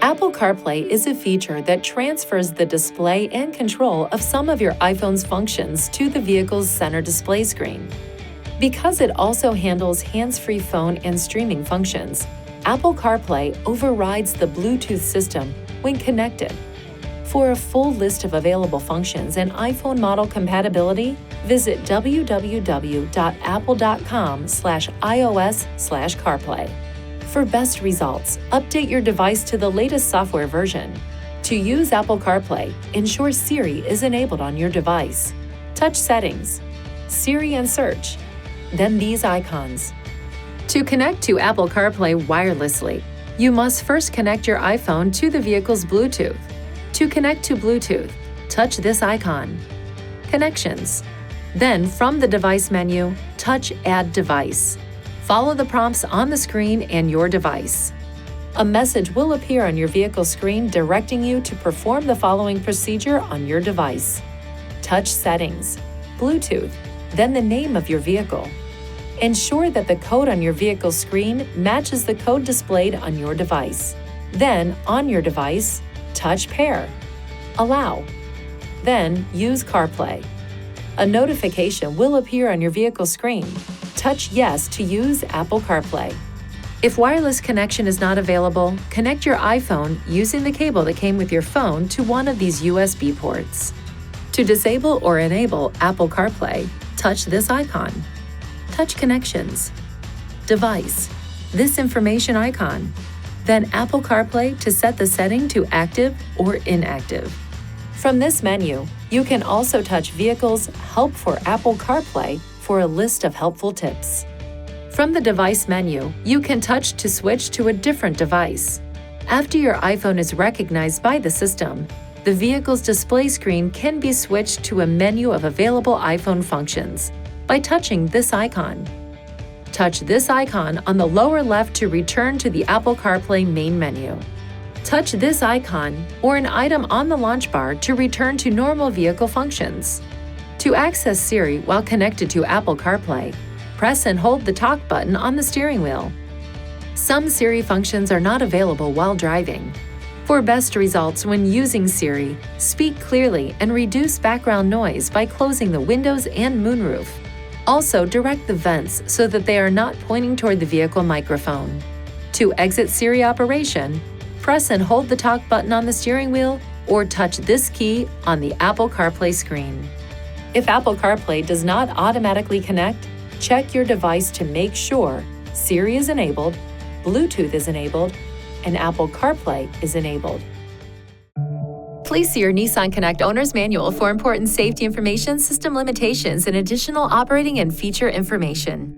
Apple CarPlay is a feature that transfers the display and control of some of your iPhone's functions to the vehicle's center display screen. Because it also handles hands-free phone and streaming functions, Apple CarPlay overrides the Bluetooth system when connected. For a full list of available functions and iPhone model compatibility, visit www.apple.com/iOS/CarPlay. For best results, update your device to the latest software version. To use Apple CarPlay, ensure Siri is enabled on your device. Touch Settings, Siri and Search, then these icons. To connect to Apple CarPlay wirelessly, you must first connect your iPhone to the vehicle's Bluetooth. To connect to Bluetooth, touch this icon, Connections. Then, from the Device menu, touch Add Device. Follow the prompts on the screen and your device. A message will appear on your vehicle screen directing you to perform the following procedure on your device. Touch Settings, Bluetooth, then the name of your vehicle. Ensure that the code on your vehicle screen matches the code displayed on your device. Then, on your device, touch Pair. Allow. Then, use CarPlay. A notification will appear on your vehicle screen. Touch Yes to use Apple CarPlay. If wireless connection is not available, connect your iPhone using the cable that came with your phone to one of these USB ports. To disable or enable Apple CarPlay, touch this icon. Touch Connections. Device, this information icon. Then Apple CarPlay to set the setting to active or inactive. From this menu, you can also touch Vehicle's Help for Apple CarPlay for a list of helpful tips. From the Device menu, you can touch to switch to a different device. After your iPhone is recognized by the system, the vehicle's display screen can be switched to a menu of available iPhone functions by touching this icon. Touch this icon on the lower left to return to the Apple CarPlay main menu. Touch this icon or an item on the launch bar to return to normal vehicle functions. To access Siri while connected to Apple CarPlay, press and hold the talk button on the steering wheel. Some Siri functions are not available while driving. For best results when using Siri, speak clearly and reduce background noise by closing the windows and moonroof. Also, direct the vents so that they are not pointing toward the vehicle microphone. To exit Siri operation, press and hold the talk button on the steering wheel or touch this key on the Apple CarPlay screen. If Apple CarPlay does not automatically connect, check your device to make sure Siri is enabled, Bluetooth is enabled, and Apple CarPlay is enabled. Please see your Nissan Connect Owner's Manual for important safety information, system limitations, and additional operating and feature information.